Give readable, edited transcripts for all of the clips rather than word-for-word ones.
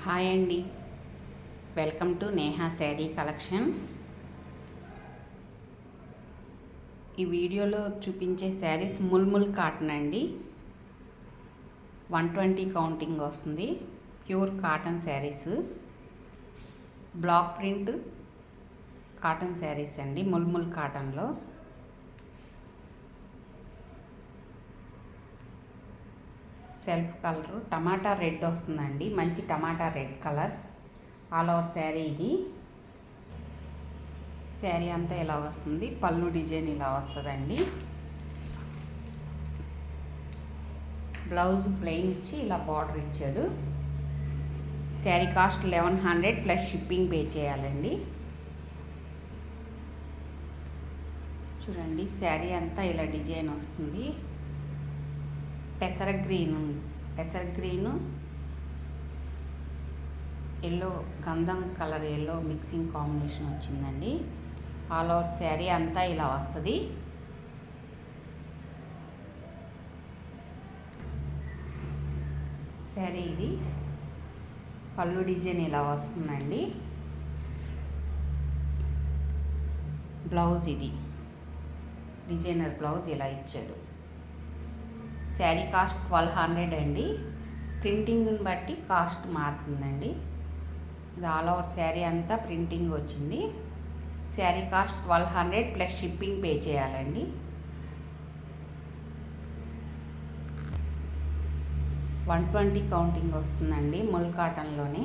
Hi అండి, welcome to Neha sari collection. ఈ వీడియోలో చూపించే శారీస్ ముల్ముల్ కాటన్ అండి. 120 కౌంటింగ్ వస్తుంది. Pure cotton saris, block print cotton saris అండి. ముల్ముల్ కాటన్లో సెల్ఫ్ కలర్ టమాటా రెడ్ వస్తుందండి. మంచి tomato red colour all over sari. ఇది శారీ అంతా ఇలా వస్తుంది. పళ్ళు డిజైన్ ఇలా వస్తుందండి. బ్లౌజ్ ప్లెయిన్ ఇచ్చి ఇలా బార్డర్ ఇచ్చాడు. Sari cost 1100 plus shipping pay చేయాలండి. చూడండి, శారీ అంతా ఇలా డిజైన్ వస్తుంది. పెసర గ్రీను ఎల్లో, గంధం కలర్ ఎల్లో మిక్సింగ్ కాంబినేషన్ వచ్చిందండి. ఆల్ ఓవర్ శారీ అంతా ఇలా వస్తుంది. శారీ ఇది పళ్ళు డిజైన్ ఇలా వస్తుందండి. బ్లౌజ్ ఇది డిజైనర్ బ్లౌజ్ ఇలా ఇచ్చాడు. శారీ కాస్ట్ 1200 అండి. ప్రింటింగ్ని బట్టి కాస్ట్ మారుతుందండి. ఇది ఆల్ ఓవర్ శారీ అంతా ప్రింటింగ్ వచ్చింది. Sari cost 1200 plus shipping pay చేయాలండి. 120 కౌంటింగ్ వస్తుందండి. ముల్ కాటన్లోనే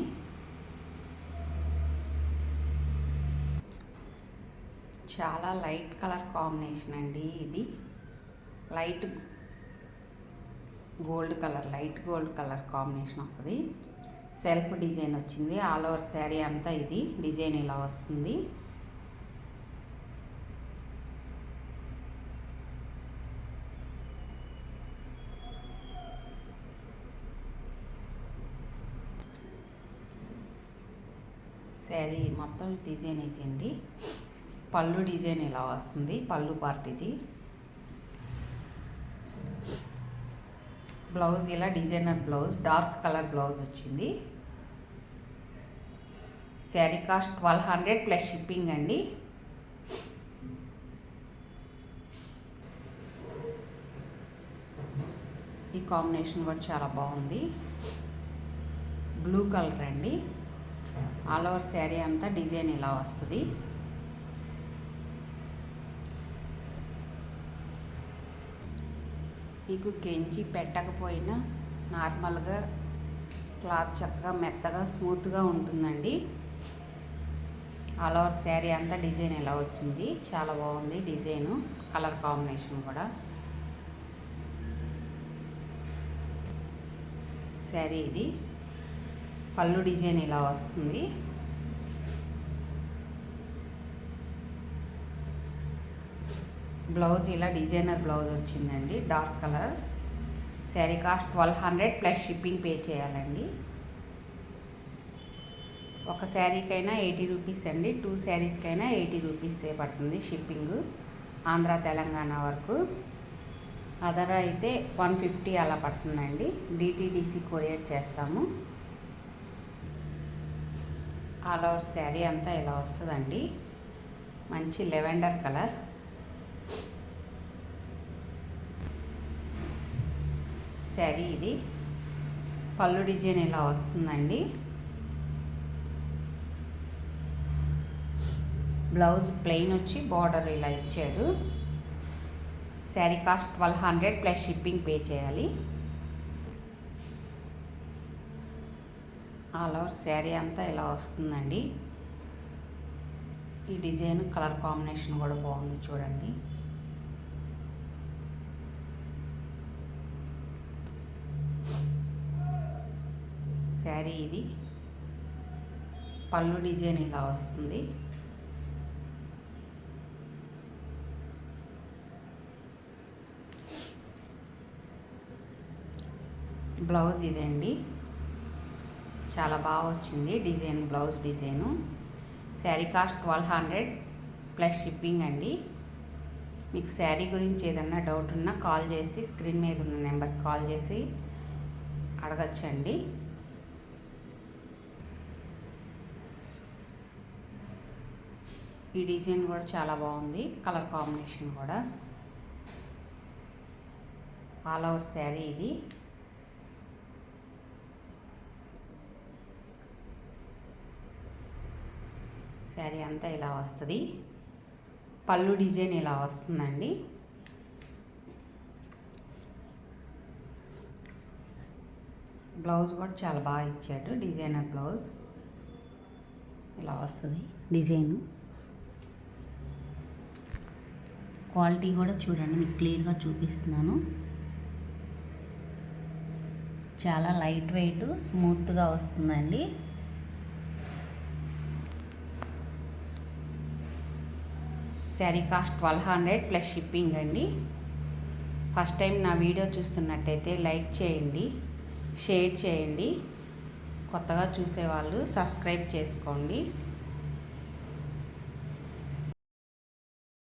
చాలా లైట్ కలర్ కాంబినేషన్ అండి. ఇది లైట్ గోల్డ్ కలర్ కాంబినేషన్ వస్తుంది. సెల్ఫ్ డిజైన్ వచ్చింది. ఆల్ ఓవర్ శారీ అంతా ఇది డిజైన్ ఇలా వస్తుంది. శారీ మొత్తం డిజైన్ అయితే అండి. పళ్ళు డిజైన్ ఇలా వస్తుంది. పళ్ళు పార్ట్ ఇది. బ్లౌజ్ ఇలా designer blouse, dark colour blouse వచ్చింది. శారీ కాస్ట్ 1200 ప్లస్ షిప్పింగ్ అండి. ఈ కాంబినేషన్ కూడా చాలా బాగుంది. బ్లూ కలర్ అండి. ఆల్ ఓవర్ శారీ అంతా డిజైన్ ఇలా వస్తుంది. మీకు గెంజి పెట్టకపోయినా నార్మల్గా క్లాత్ చక్కగా మెత్తగా స్మూత్గా ఉంటుందండి. ఆల్ ఓవర్ శారీ అంతా డిజైన్ ఎలా వచ్చింది, చాలా బాగుంది డిజైను. కలర్ కాంబినేషన్ కూడా. శారీ ఇది పళ్ళు డిజైన్ ఇలా వస్తుంది. బ్లౌజ్ ఇలా డిజైనర్ బ్లౌజ్ వచ్చిందండి, dark colour. Sari cost 1200 plus shipping pay చేయాలండి. ఒక శారీకైనా 80 రూపీస్ అండి. 2 శారీస్కైనా 80 రూపీసే పడుతుంది షిప్పింగ్, ఆంధ్ర తెలంగాణ వరకు. అదర్ అయితే 150 అలా పడుతుందండి. డిటీడీసీ కొరియర్ చేస్తాము. ఆల్ ఓవర్ శారీ అంతా ఇలా వస్తుందండి. మంచి లెవెండర్ కలర్. శారీ ఇది పళ్ళు డిజైన్ ఇలా వస్తుందండి. బ్లౌజ్ ప్లెయిన్ వచ్చి బార్డర్ ఇలా ఇచ్చాడు. Sari cost 1200 plus shipping pay చేయాలి. ఆల్ ఓవర్ శారీ అంతా ఇలా వస్తుందండి. ఈ డిజైన్ కలర్ కాంబినేషన్ కూడా బాగుంది చూడండి. శారీ ఇది పళ్ళు డిజైన్ ఇలా వస్తుంది. బ్లౌజ్ ఇదండి, చాలా బాగా వచ్చింది design, blouse design. Sari cost 1200 plus shipping అండి. మీకు శారీ గురించి ఏదన్నా డౌట్ ఉన్నా కాల్ చేసి, స్క్రీన్ మీద ఉన్న నెంబర్కి కాల్ చేసి అడగచ్చండి. ఈ డిజైన్ కూడా చాలా బాగుంది, కలర్ కాంబినేషన్ కూడా. ఆల్ ఓవర్ శారీ ఇది. శారీ అంతా ఇలా వస్తుంది. పళ్ళు డిజైన్ ఇలా వస్తుందండి. బ్లౌజ్ కూడా చాలా బాగా ఇచ్చాడు, డిజైనర్ బ్లౌజ్ ఇలా వస్తుంది డిజైను. క్వాలిటీ కూడా చూడండి, మీకు క్లియర్గా చూపిస్తున్నాను. చాలా లైట్ వెయిట్, స్మూత్గా వస్తుందండి. శారీ కాస్ట్ 1200 ప్లస్ షిప్పింగ్ అండి. ఫస్ట్ టైం నా వీడియో చూస్తున్నట్టయితే లైక్ చేయండి, షేర్ చేయండి. కొత్తగా చూసేవాళ్ళు సబ్స్క్రైబ్ చేసుకోండి.